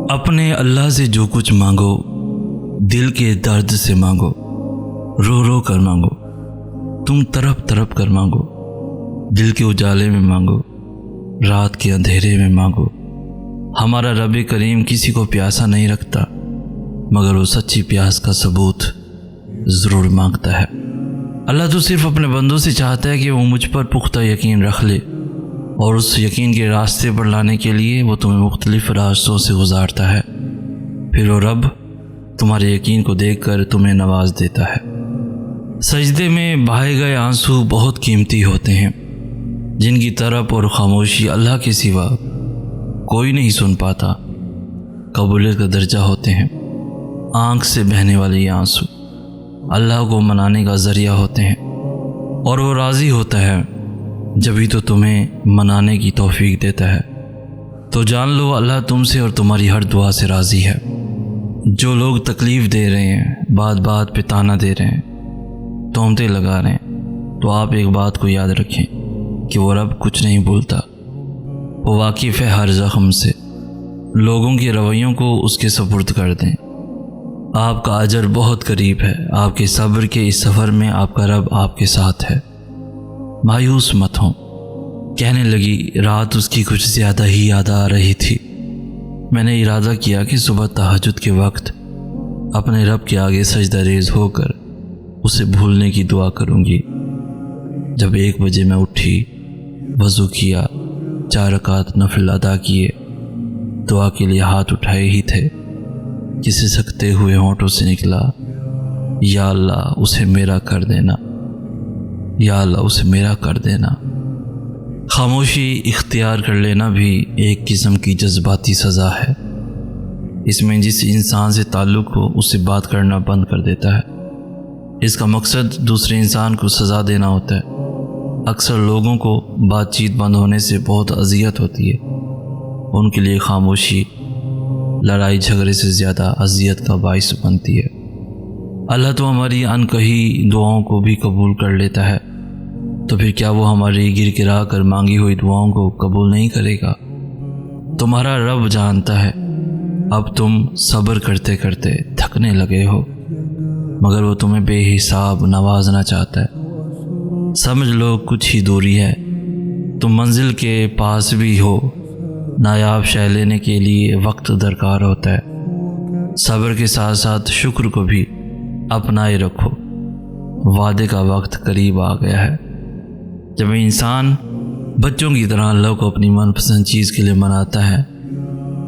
اپنے اللہ سے جو کچھ مانگو دل کے درد سے مانگو، رو رو کر مانگو، تم تڑپ تڑپ کر مانگو، دل کے اجالے میں مانگو، رات کے اندھیرے میں مانگو۔ ہمارا رب کریم کسی کو پیاسا نہیں رکھتا، مگر وہ سچی پیاس کا ثبوت ضرور مانگتا ہے۔ اللہ تو صرف اپنے بندوں سے چاہتا ہے کہ وہ مجھ پر پختہ یقین رکھ لے، اور اس یقین کے راستے پر لانے کے لیے وہ تمہیں مختلف راستوں سے گزارتا ہے۔ پھر وہ رب تمہارے یقین کو دیکھ کر تمہیں نواز دیتا ہے۔ سجدے میں بہائے گئے آنسو بہت قیمتی ہوتے ہیں، جن کی طرف اور خاموشی اللہ کے سوا کوئی نہیں سن پاتا۔ قبولیت کا درجہ ہوتے ہیں۔ آنکھ سے بہنے والے یہ آنسو اللہ کو منانے کا ذریعہ ہوتے ہیں، اور وہ راضی ہوتا ہے جبھی تو تمہیں منانے کی توفیق دیتا ہے۔ تو جان لو اللہ تم سے اور تمہاری ہر دعا سے راضی ہے۔ جو لوگ تکلیف دے رہے ہیں، بات بات پہ تانا دے رہے ہیں، تہمتیں لگا رہے ہیں، تو آپ ایک بات کو یاد رکھیں کہ وہ رب کچھ نہیں بھولتا۔ وہ واقف ہے ہر زخم سے۔ لوگوں کے رویوں کو اس کے سپرد کر دیں۔ آپ کا اجر بہت قریب ہے۔ آپ کے صبر کے اس سفر میں آپ کا رب آپ کے ساتھ ہے۔ مایوس مت ہوں۔ کہنے لگی رات اس کی کچھ زیادہ ہی یاد آ رہی تھی۔ میں نے ارادہ کیا کہ صبح تہجد کے وقت اپنے رب کے آگے سجدہ ریز ہو کر اسے بھولنے کی دعا کروں گی۔ جب 1 بجے میں اٹھی، وضو کیا، 4 رکعت نفل ادا کیے، دعا کے لیے ہاتھ اٹھائے ہی تھے کہ سسکتے ہوئے ہونٹوں سے نکلا، یا اللہ اسے میرا کر دینا، یا اللہ اسے میرا کر دینا۔ خاموشی اختیار کر لینا بھی ایک قسم کی جذباتی سزا ہے۔ اس میں جس انسان سے تعلق ہو اس سے بات کرنا بند کر دیتا ہے۔ اس کا مقصد دوسرے انسان کو سزا دینا ہوتا ہے۔ اکثر لوگوں کو بات چیت بند ہونے سے بہت اذیت ہوتی ہے۔ ان کے لیے خاموشی لڑائی جھگڑے سے زیادہ اذیت کا باعث بنتی ہے۔ اللہ تو ہماری انکہی دعاؤں کو بھی قبول کر لیتا ہے، تو پھر کیا وہ ہماری گر گرا کر مانگی ہوئی دعاؤں کو قبول نہیں کرے گا؟ تمہارا رب جانتا ہے اب تم صبر کرتے کرتے تھکنے لگے ہو، مگر وہ تمہیں بے حساب نوازنا چاہتا ہے۔ سمجھ لو کچھ ہی دوری ہے، تم منزل کے پاس بھی ہو۔ نایاب شے لینے کے لیے وقت درکار ہوتا ہے۔ صبر کے ساتھ ساتھ شکر کو بھی اپنائے رکھو۔ وعدے کا وقت قریب آ گیا ہے۔ جب انسان بچوں کی طرح اللہ کو اپنی من پسند چیز کے لیے مناتا ہے،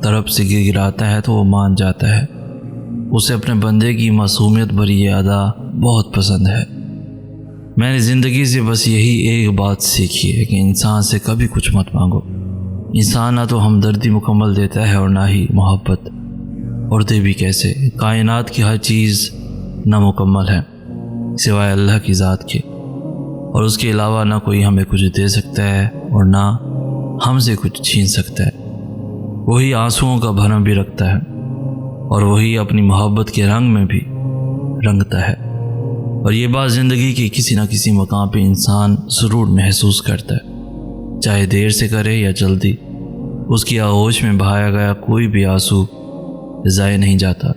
طرف سے گر گراتا ہے، تو وہ مان جاتا ہے۔ اسے اپنے بندے کی معصومیت بھری یہ ادا بہت پسند ہے۔ میں نے زندگی سے بس یہی ایک بات سیکھی ہے کہ انسان سے کبھی کچھ مت مانگو۔ انسان نہ تو ہمدردی مکمل دیتا ہے اور نہ ہی محبت، اور دے بھی کیسے۔ کائنات کی ہر چیز نامکمل ہے سوائے اللہ کی ذات کے، اور اس کے علاوہ نہ کوئی ہمیں کچھ دے سکتا ہے اور نہ ہم سے کچھ چھین سکتا ہے۔ وہی آنسوؤں کا بھرم بھی رکھتا ہے، اور وہی اپنی محبت کے رنگ میں بھی رنگتا ہے۔ اور یہ بات زندگی کی کسی نہ کسی مقام پہ انسان ضرور محسوس کرتا ہے، چاہے دیر سے کرے یا جلدی۔ اس کی آغوش میں بہایا گیا کوئی بھی آنسو ضائع نہیں جاتا،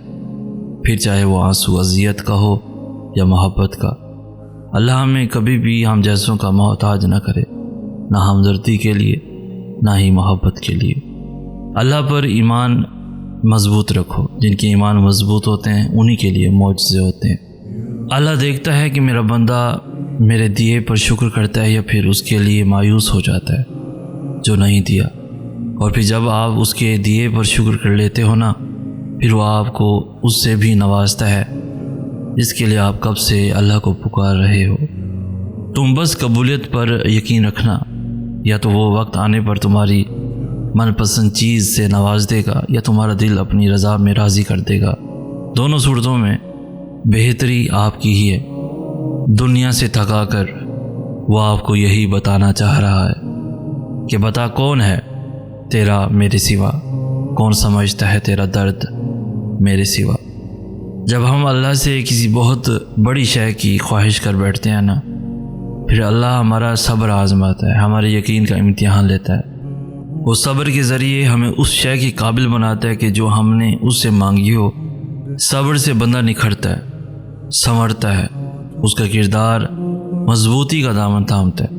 پھر چاہے وہ آنسو اذیت کا ہو یا محبت کا۔ اللہ ہمیں کبھی بھی ہم جیسوں کا محتاج نہ کرے، نہ ہمدردی کے لیے نہ ہی محبت کے لیے۔ اللہ پر ایمان مضبوط رکھو۔ جن کے ایمان مضبوط ہوتے ہیں انہی کے لیے معجزے ہوتے ہیں۔ اللہ دیکھتا ہے کہ میرا بندہ میرے دیے پر شکر کرتا ہے یا پھر اس کے لیے مایوس ہو جاتا ہے جو نہیں دیا۔ اور پھر جب آپ اس کے دیے پر شکر کر لیتے ہو نا، پھر وہ آپ کو اس سے بھی نوازتا ہے جس کے لیے آپ کب سے اللہ کو پکار رہے ہو۔ تم بس قبولیت پر یقین رکھنا، یا تو وہ وقت آنے پر تمہاری من پسند چیز سے نواز دے گا یا تمہارا دل اپنی رضا میں راضی کر دے گا۔ دونوں صورتوں میں بہتری آپ کی ہی ہے۔ دنیا سے تھکا کر وہ آپ کو یہی بتانا چاہ رہا ہے کہ بتا کون ہے تیرا میرے سوا، کون سمجھتا ہے تیرا درد میرے سوا۔ جب ہم اللہ سے کسی بہت بڑی شے کی خواہش کر بیٹھتے ہیں نا، پھر اللہ ہمارا صبر آزماتا ہے، ہمارے یقین کا امتحان لیتا ہے۔ وہ صبر کے ذریعے ہمیں اس شے کے قابل بناتا ہے کہ جو ہم نے اس سے مانگی ہو۔ صبر سے بندہ نکھرتا ہے، سنورتا ہے، اس کا کردار مضبوطی کا دامن تھامتا ہے،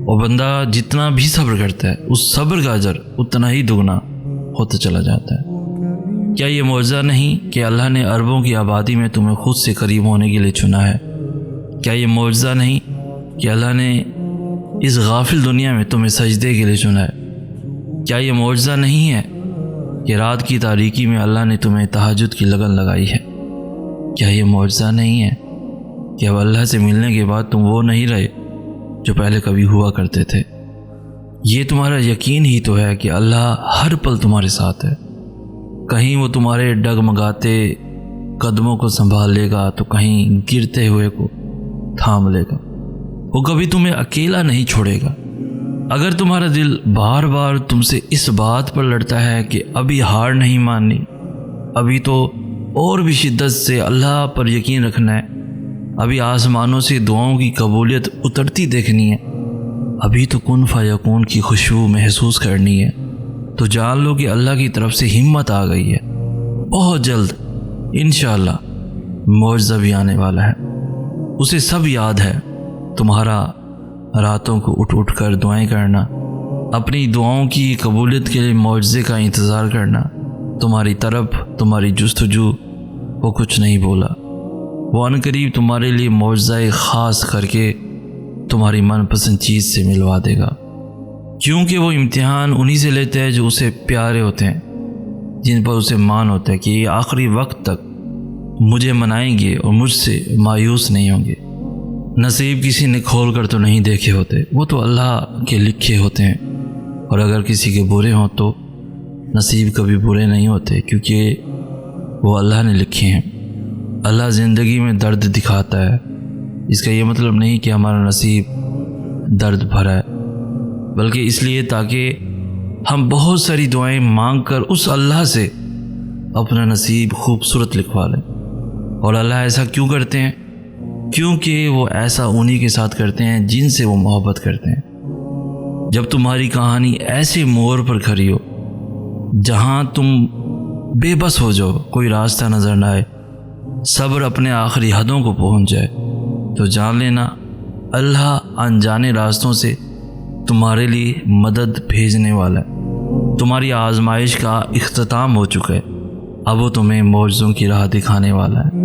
اور بندہ جتنا بھی صبر کرتا ہے اس صبر کا اجر اتنا ہی دگنا ہوتا چلا جاتا ہے۔ کیا یہ معجزہ نہیں کہ اللہ نے اربوں کی آبادی میں تمہیں خود سے قریب ہونے کے لیے چنا ہے؟ کیا یہ معجزہ نہیں کہ اللہ نے اس غافل دنیا میں تمہیں سجدے کے لیے چنا ہے؟ کیا یہ معجزہ نہیں ہے کہ رات کی تاریکی میں اللہ نے تمہیں تہجد کی لگن لگائی ہے؟ کیا یہ معجزہ نہیں ہے کہ اب اللہ سے ملنے کے بعد تم وہ نہیں رہے جو پہلے کبھی ہوا کرتے تھے؟ یہ تمہارا یقین ہی تو ہے کہ اللہ ہر پل تمہارے ساتھ ہے۔ کہیں وہ تمہارے ڈگمگاتے قدموں کو سنبھال لے گا تو کہیں گرتے ہوئے کو تھام لے گا۔ وہ کبھی تمہیں اکیلا نہیں چھوڑے گا۔ اگر تمہارا دل بار بار تم سے اس بات پر لڑتا ہے کہ ابھی ہار نہیں ماننی، ابھی تو اور بھی شدت سے اللہ پر یقین رکھنا ہے، ابھی آسمانوں سے دعاؤں کی قبولیت اترتی دیکھنی ہے، ابھی تو کن فیکون کی خوشبو محسوس کرنی ہے، تو جان لو کہ اللہ کی طرف سے ہمت آ گئی ہے۔ بہت جلد انشاءاللہ معجزہ بھی آنے والا ہے۔ اسے سب یاد ہے، تمہارا راتوں کو اٹھ اٹھ کر دعائیں کرنا، اپنی دعاؤں کی قبولیت کے لیے معجزے کا انتظار کرنا، تمہاری طرف تمہاری جستجو وہ کچھ نہیں بولا۔ وہ عنقریب تمہارے لیے معجزہ خاص کر کے تمہاری من پسند چیز سے ملوا دے گا، کیونکہ وہ امتحان انہی سے لیتے ہیں جو اسے پیارے ہوتے ہیں، جن پر اسے مان ہوتا ہے کہ یہ آخری وقت تک مجھے منائیں گے اور مجھ سے مایوس نہیں ہوں گے۔ نصیب کسی نے کھول کر تو نہیں دیکھے ہوتے، وہ تو اللہ کے لکھے ہوتے ہیں، اور اگر کسی کے برے ہوں تو نصیب کبھی برے نہیں ہوتے، کیونکہ وہ اللہ نے لکھے ہیں۔ اللہ زندگی میں درد دکھاتا ہے، اس کا یہ مطلب نہیں کہ ہمارا نصیب درد بھرا ہے، بلکہ اس لیے تاکہ ہم بہت ساری دعائیں مانگ کر اس اللہ سے اپنا نصیب خوبصورت لکھوا لیں۔ اور اللہ ایسا کیوں کرتے ہیں؟ کیونکہ وہ ایسا انہی کے ساتھ کرتے ہیں جن سے وہ محبت کرتے ہیں۔ جب تمہاری کہانی ایسے موڑ پر کھڑی ہو جہاں تم بے بس ہو جاؤ، کوئی راستہ نظر نہ آئے، صبر اپنے آخری حدوں کو پہنچ جائے، تو جان لینا اللہ انجانے راستوں سے تمہارے لیے مدد بھیجنے والا ہے۔ تمہاری آزمائش کا اختتام ہو چکا ہے، اب وہ تمہیں معجزوں کی راہ دکھانے والا ہے۔